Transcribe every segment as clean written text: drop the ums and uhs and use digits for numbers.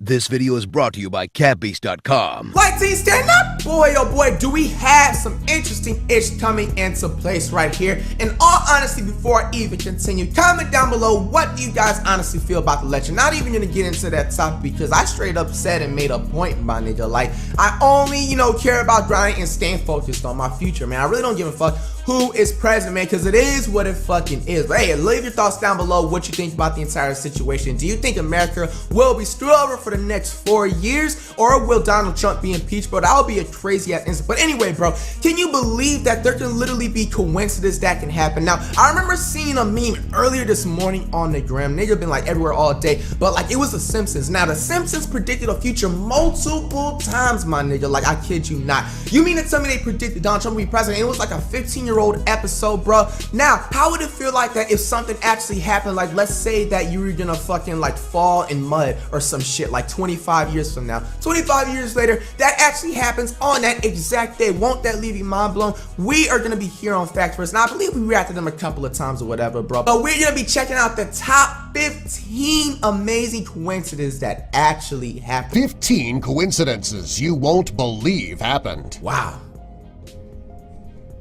This video is brought to you by catbeast.com. White team stand up! Boy, oh boy, do we have some interesting ish coming into place right here. In all honesty, before I even continue, comment down below what do you guys honestly feel about the election. Not even gonna get into that topic because I straight up said and made a point, my nigga. Like, I only, care about grinding and staying focused on my future, man. I really don't give a fuck who is president, man, because it is what it fucking is. But hey, leave your thoughts down below what you think about the entire situation. Do you think America will be screwed over for the next 4 years, or will Donald Trump be impeached, bro? That would be a crazy ass incident. But anyway, bro, can you believe that there can literally be coincidence that can happen? Now, I remember seeing a meme earlier this morning on the gram. Nigga been like everywhere all day, but like it was The Simpsons. Now, The Simpsons predicted a future multiple times, my nigga. Like, I kid you not. You mean to tell me they predicted Donald Trump would be president? It was like a 15-year-old episode, bro. Now, how would it feel like that if something actually happened? Like, let's say that you were gonna fucking like fall in mud or some shit like 25 years from now. 25 years later, that actually happens on that exact day. Won't that leave you mind blown? We are gonna be here on Fact First. Now, I believe we reacted them a couple of times or whatever, bro. But we're gonna be checking out the top 15 amazing coincidences that actually happened. 15 coincidences you won't believe happened. Wow.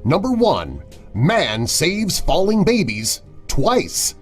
Number 1. Man saves falling babies twice.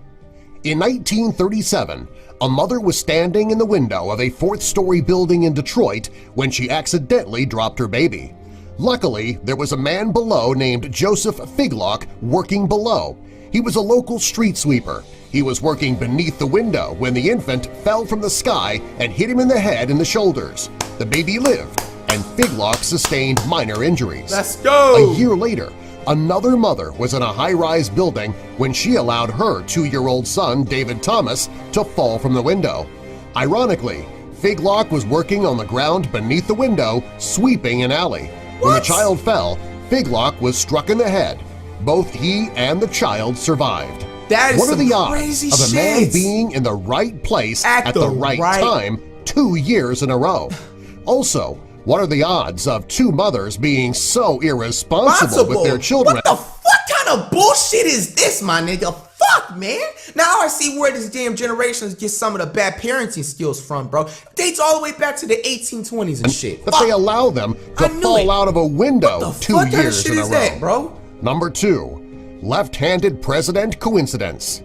In 1937, a mother was standing in the window of a 4th-story building in Detroit when she accidentally dropped her baby. Luckily, there was a man below named Joseph Figlock working below. He was a local street sweeper. He was working beneath the window when the infant fell from the sky and hit him in the head and the shoulders. The baby lived, and Figlock sustained minor injuries. Let's go! A year later, another mother was in a high-rise building when she allowed her 2-year-old son, David Thomas, to fall from the window. Ironically, Figlock was working on the ground beneath the window, sweeping an alley. When the child fell, Figlock was struck in the head. Both he and the child survived. That is what are the odds crazy of a man being in the right place at the right time 2 years in a row? Also, what are the odds of 2 mothers being so irresponsible with their children? What the fuck kind of bullshit is this, my nigga? Fuck, man. Now I see where this damn generation gets some of the bad parenting skills from, bro. Dates all the way back to the 1820s and shit. But they allow them to fall out of a window 2 years in a row. That, bro? Number 2. Left-handed president coincidence.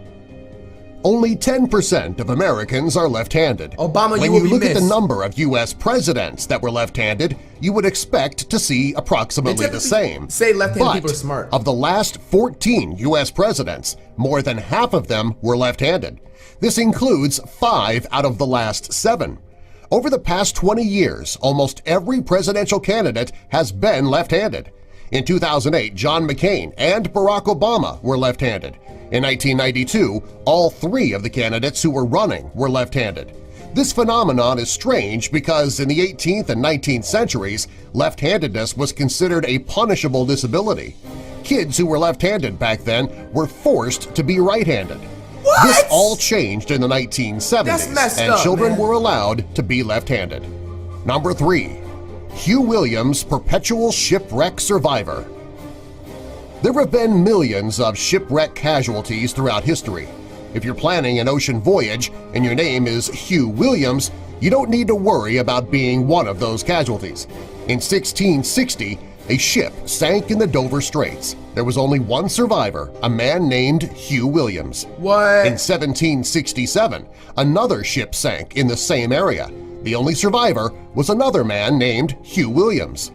Only 10% of Americans are left-handed. Obama, when you will you look be at the missed. number of U.S. presidents that were left-handed, you would expect to see approximately the same. Say left-handed people are smart. Of the last 14 U.S. presidents, more than half of them were left-handed. This includes 5 out of the last 7. Over the past 20 years, almost every presidential candidate has been left-handed. In 2008, John McCain and Barack Obama were left-handed. In 1992, all 3 of the candidates who were running were left-handed. This phenomenon is strange because in the 18th and 19th centuries, left-handedness was considered a punishable disability. Kids who were left-handed back then were forced to be right-handed. What? This all changed in the 1970s, and children were allowed to be left-handed. Number 3. Hugh Williams, perpetual shipwreck survivor. There have been millions of shipwreck casualties throughout history. If you're planning an ocean voyage and your name is Hugh Williams, you don't need to worry about being one of those casualties. In 1660, a ship sank in the Dover Straits. There was only one survivor, a man named Hugh Williams. What? In 1767, another ship sank in the same area. The only survivor was another man named Hugh Williams.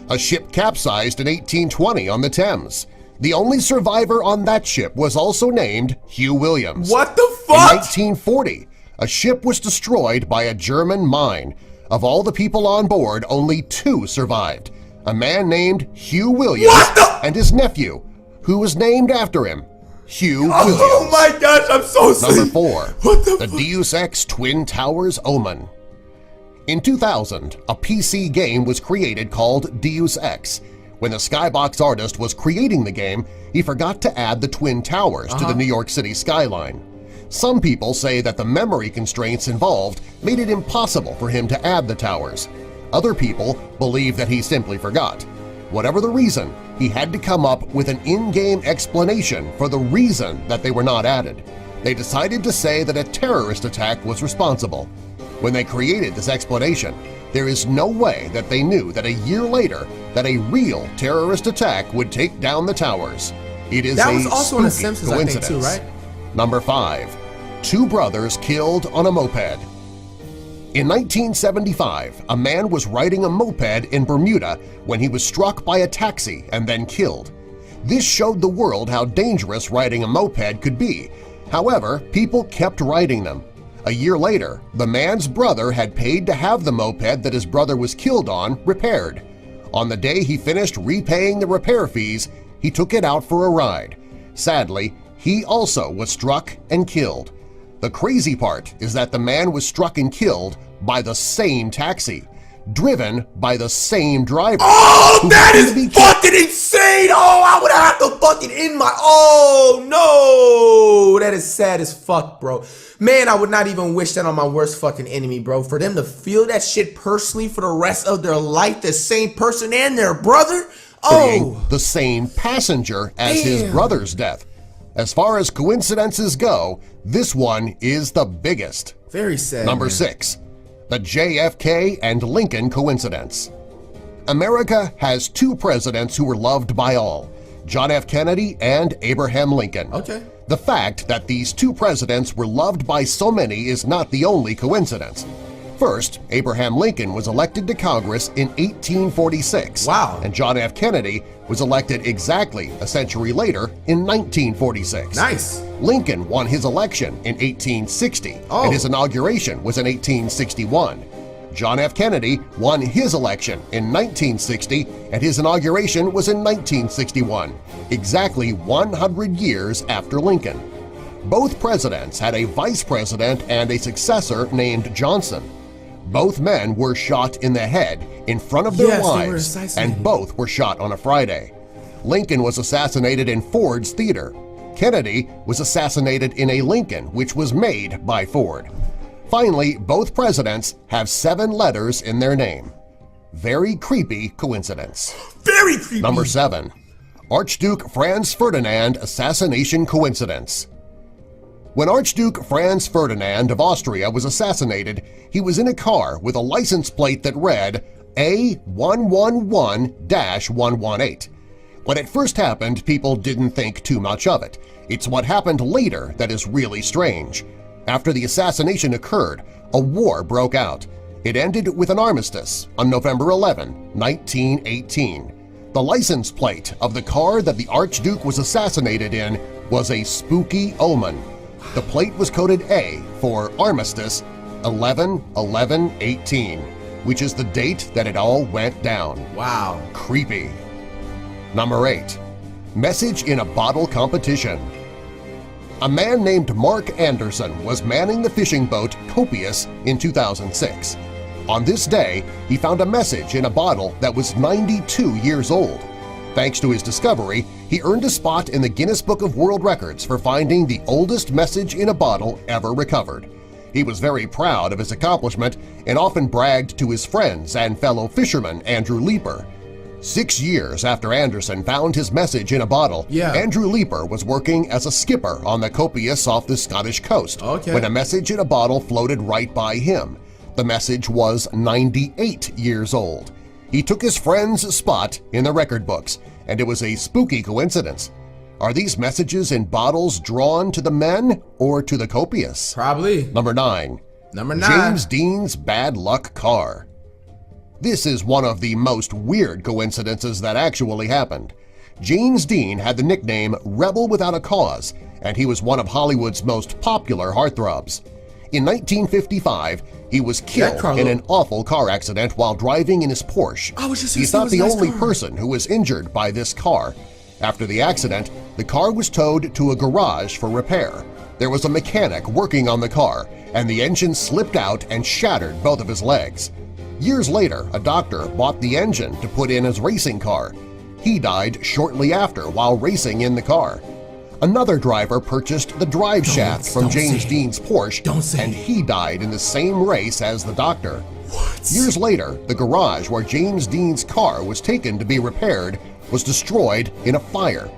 A ship capsized in 1820 on the Thames. The only survivor on that ship was also named Hugh Williams. What the fuck? In 1940, a ship was destroyed by a German mine. Of all the people on board, only 2 survived. A man named Hugh Williams and his nephew, who was named after him, Hugh Williams. Oh my gosh, I'm so sick. Number 4. What the fuck? Deus Ex Twin Towers Omen. In 2000, a PC game was created called Deus Ex. When the Skybox artist was creating the game, he forgot to add the Twin Towers to the New York City skyline. Some people say that the memory constraints involved made it impossible for him to add the towers. Other people believe that he simply forgot. Whatever the reason, he had to come up with an in-game explanation for the reason that they were not added. They decided to say that a terrorist attack was responsible. When they created this explanation, there is no way that they knew that a year later that a real terrorist attack would take down the towers. It is That was a also in The spooky Simpsons, I think, coincidence. too, right? Number 5. Two brothers killed on a moped. In 1975, a man was riding a moped in Bermuda when he was struck by a taxi and then killed. This showed the world how dangerous riding a moped could be. However, people kept riding them. A year later, the man's brother had paid to have the moped that his brother was killed on repaired. On the day he finished repaying the repair fees, he took it out for a ride. Sadly, he also was struck and killed. The crazy part is that the man was struck and killed by the same taxi, driven by the same driver. Oh, that is fucking insane! Oh, I would have to fucking end my... Oh, no! That is sad as fuck, bro. Man, I would not even wish that on my worst fucking enemy, bro. For them to feel that shit personally for the rest of their life, the same person and their brother? Oh! The same passenger as his brother's death. As far as coincidences go, this one is the biggest. Very sad. Number man. 6. The JFK and Lincoln coincidence. America has two presidents who were loved by all, John F. Kennedy and Abraham Lincoln. Okay. The fact that these two presidents were loved by so many is not the only coincidence. First, Abraham Lincoln was elected to Congress in 1846. Wow. And John F. Kennedy was elected exactly a century later in 1946. Nice. Lincoln won his election in 1860, and his inauguration was in 1861. John F. Kennedy won his election in 1960, and his inauguration was in 1961, exactly 100 years after Lincoln. Both presidents had a vice president and a successor named Johnson. Both men were shot in the head in front of their wives, and both were shot on a Friday. Lincoln was assassinated in Ford's theater. Kennedy was assassinated in a Lincoln which was made by Ford. Finally, both presidents have 7 letters in their name. Very creepy coincidence. Very creepy! Number 7. Archduke Franz Ferdinand assassination coincidence. When Archduke Franz Ferdinand of Austria was assassinated, he was in a car with a license plate that read A111-118. When it first happened, people didn't think too much of it. It's what happened later that is really strange. After the assassination occurred, a war broke out. It ended with an armistice on November 11, 1918. The license plate of the car that the Archduke was assassinated in was a spooky omen. The plate was coded A for Armistice 11/11/18, which is the date that it all went down. Wow. Creepy. Number 8. Message in a Bottle Competition. A man named Mark Anderson was manning the fishing boat Copious in 2006. On this day, he found a message in a bottle that was 92 years old. Thanks to his discovery, he earned a spot in the Guinness Book of World Records for finding the oldest message in a bottle ever recovered. He was very proud of his accomplishment and often bragged to his friends and fellow fisherman Andrew Leeper. 6 years after Anderson found his message in a bottle, Andrew Leeper was working as a skipper on the Copious off the Scottish coast when a message in a bottle floated right by him. The message was 98 years old. He took his friend's spot in the record books, and it was a spooky coincidence. Are these messages in bottles drawn to the men or to the Copious? Probably. Number 9. James Dean's bad luck car. This is one of the most weird coincidences that actually happened. James Dean had the nickname Rebel Without a Cause, and he was one of Hollywood's most popular heartthrobs. In 1955, he was killed in an awful car accident while driving in his Porsche. He's not the only person who was injured by this car. After the accident, the car was towed to a garage for repair. There was a mechanic working on the car, and the engine slipped out and shattered both of his legs. Years later, a doctor bought the engine to put in his racing car. He died shortly after while racing in the car. Another driver purchased the drive shaft from James Dean's Porsche, and he died in the same race as the doctor. Years later, the garage where James Dean's car was taken to be repaired was destroyed in a fire.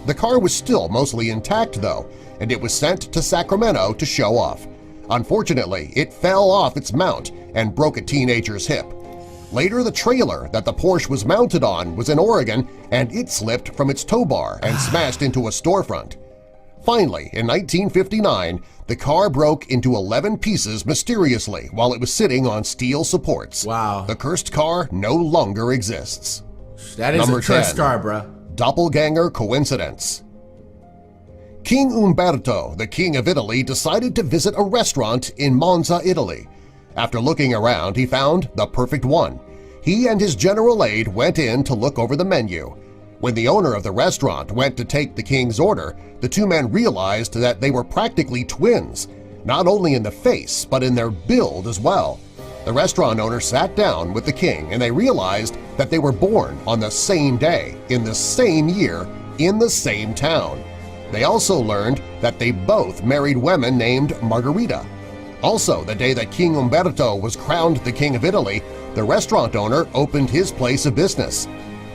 The car was still mostly intact, though, and it was sent to Sacramento to show off. Unfortunately, it fell off its mount and broke a teenager's hip. Later, the trailer that the Porsche was mounted on was in Oregon, and it slipped from its tow bar and smashed into a storefront. Finally, in 1959, the car broke into 11 pieces mysteriously while it was sitting on steel supports. Wow. The cursed car no longer exists. That is Number a cursed 10. car, bro. Doppelganger coincidence. King Umberto, the King of Italy, decided to visit a restaurant in Monza, Italy. After looking around, he found the perfect one. He and his general aide went in to look over the menu. When the owner of the restaurant went to take the king's order, the two men realized that they were practically twins, not only in the face but in their build as well. The restaurant owner sat down with the king and they realized that they were born on the same day, in the same year, in the same town. They also learned that they both married women named Margherita. Also, the day that King Umberto was crowned the King of Italy, the restaurant owner opened his place of business.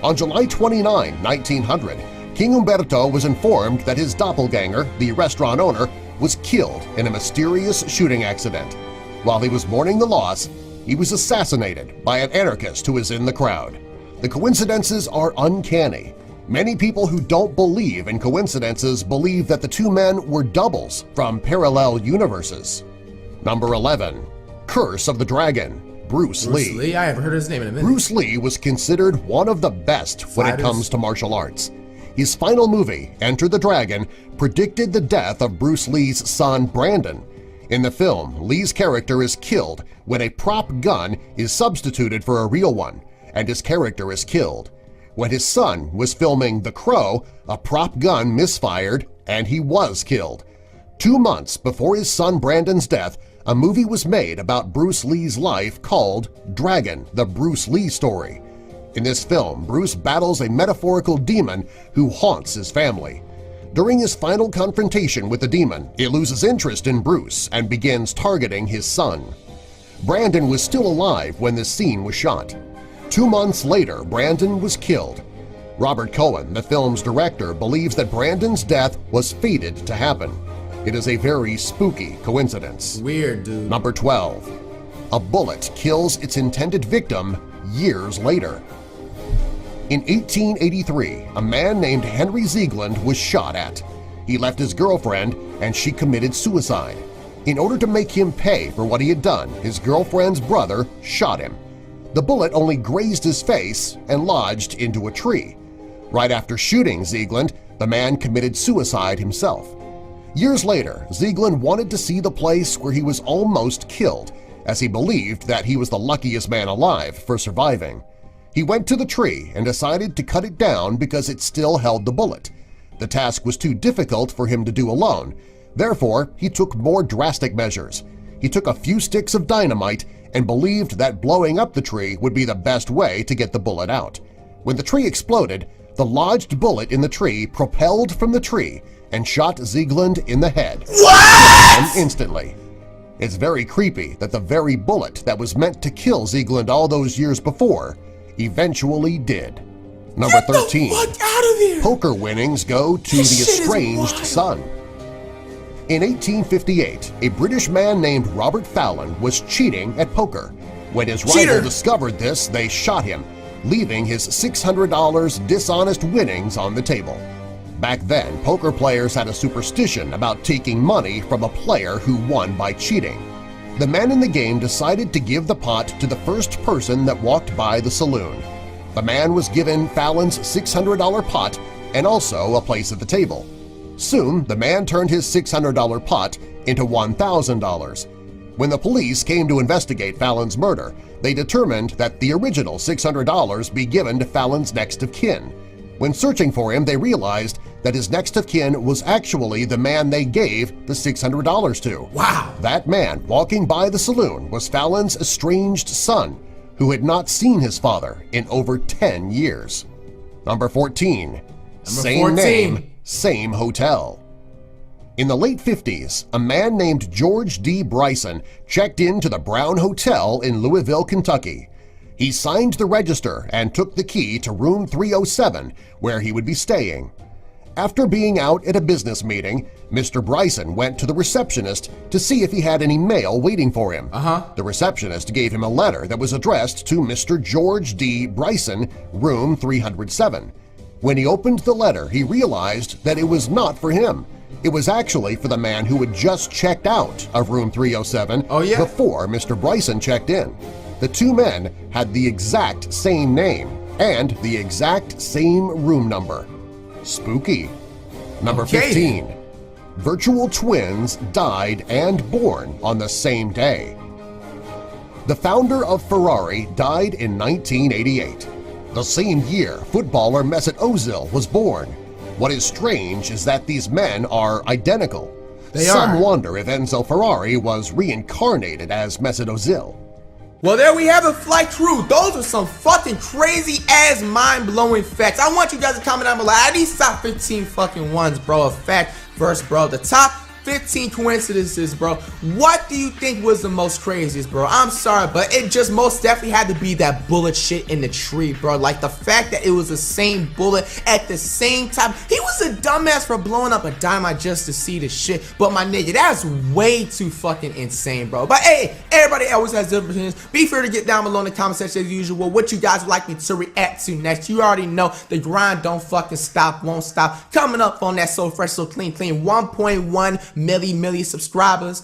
On July 29, 1900, King Umberto was informed that his doppelganger, the restaurant owner, was killed in a mysterious shooting accident. While he was mourning the loss, he was assassinated by an anarchist who was in the crowd. The coincidences are uncanny. Many people who don't believe in coincidences believe that the two men were doubles from parallel universes. Number 11. Curse of the Dragon. Bruce Lee. I haven't heard his name in a minute. Bruce Lee was considered one of the best when it comes to martial arts. His final movie, Enter the Dragon, predicted the death of Bruce Lee's son Brandon. In the film, Lee's character is killed when a prop gun is substituted for a real one, and his character is killed. When his son was filming The Crow, a prop gun misfired and he was killed. 2 months before his son Brandon's death, a movie was made about Bruce Lee's life called Dragon, the Bruce Lee Story. In this film, Bruce battles a metaphorical demon who haunts his family. During his final confrontation with the demon, it loses interest in Bruce and begins targeting his son. Brandon was still alive when this scene was shot. 2 months later, Brandon was killed. Robert Cohen, the film's director, believes that Brandon's death was fated to happen. It is a very spooky coincidence. Weird, dude. Number 12. A bullet kills its intended victim years later. In 1883, a man named Henry Ziegland was shot at. He left his girlfriend and she committed suicide. In order to make him pay for what he had done, his girlfriend's brother shot him. The bullet only grazed his face and lodged into a tree. Right after shooting Ziegland, the man committed suicide himself. Years later, Ziegland wanted to see the place where he was almost killed, as he believed that he was the luckiest man alive for surviving. He went to the tree and decided to cut it down because it still held the bullet. The task was too difficult for him to do alone. Therefore, he took more drastic measures. He took a few sticks of dynamite and believed that blowing up the tree would be the best way to get the bullet out. When the tree exploded, the lodged bullet in the tree propelled from the tree and shot Ziegland in the head. What? Instantly. It's very creepy that the very bullet that was meant to kill Ziegland all those years before eventually did. Number 13. Get the fuck out of here! Poker winnings go to the estranged son. In 1858, a British man named Robert Fallon was cheating at poker. When his rival discovered this, they shot him, leaving his $600 dishonest winnings on the table. Back then, poker players had a superstition about taking money from a player who won by cheating. The men in the game decided to give the pot to the first person that walked by the saloon. The man was given Fallon's $600 pot and also a place at the table. Soon, the man turned his $600 pot into $1,000. When the police came to investigate Fallon's murder, they determined that the original $600 be given to Fallon's next of kin. When searching for him, they realized that his next of kin was actually the man they gave the $600 to. Wow! That man walking by the saloon was Fallon's estranged son, who had not seen his father in over 10 years. Number 14. Same name, same hotel. In the late 50s, a man named George D. Bryson checked into the Brown Hotel in Louisville, Kentucky. He signed the register and took the key to room 307, where he would be staying. After being out at a business meeting, Mr. Bryson went to the receptionist to see if he had any mail waiting for him. The receptionist gave him a letter that was addressed to Mr. George D. Bryson, room 307. When he opened the letter, he realized that it was not for him. It was actually for the man who had just checked out of room 307 before Mr. Bryson checked in. The two men had the exact same name and the exact same room number. Spooky. Number 15. Virtual twins died and born on the same day. The founder of Ferrari died in 1988. The same year, footballer Mesut Ozil was born. What is strange is that these men are identical. Some wonder if Enzo Ferrari was reincarnated as Mesut Ozil. Well, there we have it, flight crew. Those are some fucking crazy-ass, mind-blowing facts. I want you guys to comment down below. Out of these top 15 fucking ones, bro, a fact first, bro. The top 15 coincidences, bro. What do you think was the most craziest, bro? I'm sorry, but it just most definitely had to be that bullet shit in the tree, bro. Like the fact that it was the same bullet at the same time. He was a dumbass for blowing up a dynamite just to see the shit. But my nigga, that's way too fucking insane, bro. But hey, everybody always has different opinions. Be sure to get down below in the comment section as usual what you guys would like me to react to next. You already know the grind don't fucking stop, won't stop. Coming up on that So Fresh, So Clean 1.1 milli subscribers.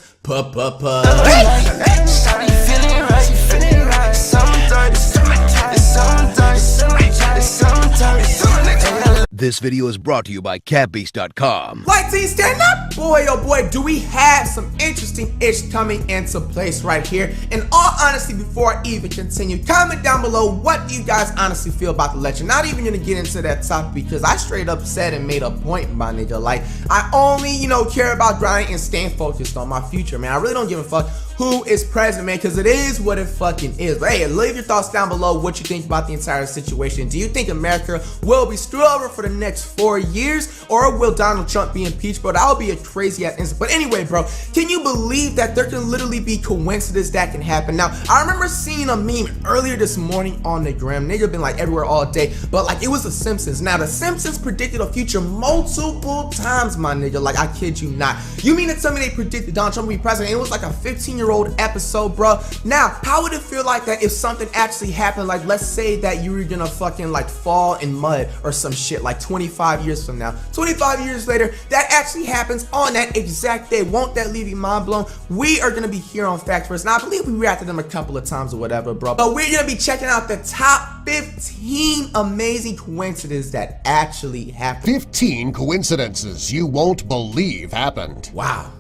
This video is brought to you by CatBeast.com. White team, stand up! Boy, oh boy, do we have some interesting-ish coming into place right here. In all honesty, before I even continue, comment down below what do you guys honestly feel about the lecture. Not even gonna get into that topic because I straight up said and made a point, my nigga. Like, I only, care about grinding and staying focused on my future, man. I really don't give a fuck who is president, man, because it is what it fucking is. But hey, leave your thoughts down below what you think about the entire situation. Do you think America will be screwed over for the next 4 years, or will Donald Trump be impeached, bro? That would be a crazy ass incident. But anyway, bro, can you believe that there can literally be coincidences that can happen? Now, I remember seeing a meme earlier this morning on the gram. Nigga been like everywhere all day, but like it was The Simpsons. Now, The Simpsons predicted a future multiple times, my nigga. Like, I kid you not. You mean to tell me they predicted Donald Trump would be president? It was like a 15-year-old episode, bro. Now, how would it feel like that if something actually happened? Like, let's say that you were gonna fucking like fall in mud or some shit like 25 years from now. 25 years later, that actually happens on that exact day. Won't that leave you mind blown? We are gonna be here on Fact First. Now, I believe we reacted to them a couple of times or whatever, bro. But we're gonna be checking out the top 15 amazing coincidences that actually happened. 15 coincidences you won't believe happened. Wow.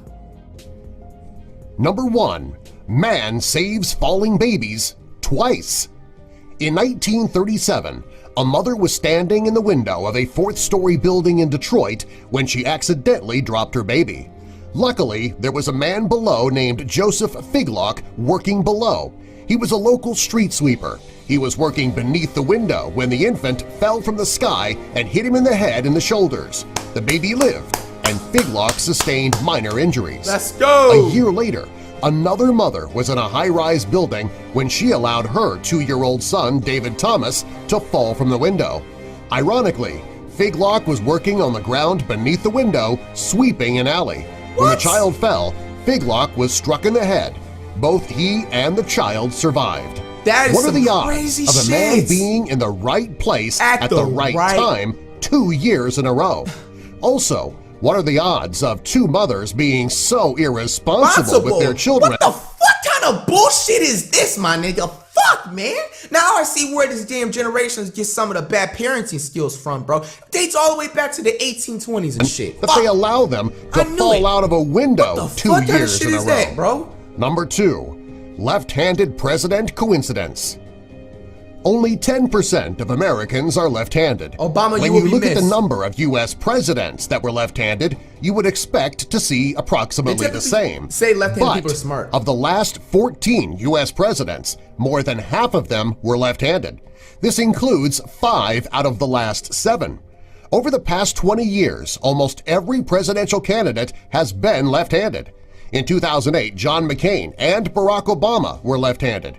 Number 1. Man saves falling babies twice. In 1937, a mother was standing in the window of a 4th-story building in Detroit when she accidentally dropped her baby. Luckily, there was a man below named Joseph Figlock working below. He was a local street sweeper. He was working beneath the window when the infant fell from the sky and hit him in the head and the shoulders. The baby lived, and Figlock sustained minor injuries. Let's go! A year later, another mother was in a high-rise building when she allowed her 2-year-old son, David Thomas, to fall from the window. Ironically, Figlock was working on the ground beneath the window, sweeping an alley. When the child fell, Figlock was struck in the head. Both he and the child survived. That is what are the odds crazy of a man being in the right place at the right time 2 years in a row? Also, what are the odds of 2 mothers being so irresponsible with their children? What the fuck kind of bullshit is this, my nigga? Fuck, man. Now I see where this damn generations get some of the bad parenting skills from, bro. Dates all the way back to the 1820s and shit. But they allow them to fall out of a window 2 years in a row. That, bro? Number 2. Left-handed president coincidence. Only 10% of Americans are left-handed. Obama, when you look at the number of U.S. presidents that were left-handed, you would expect to see approximately the same. Say left-handed people are smart. Of the last 14 U.S. presidents, more than half of them were left-handed. This includes 5 out of the last 7. Over the past 20 years, almost every presidential candidate has been left-handed. In 2008, John McCain and Barack Obama were left-handed.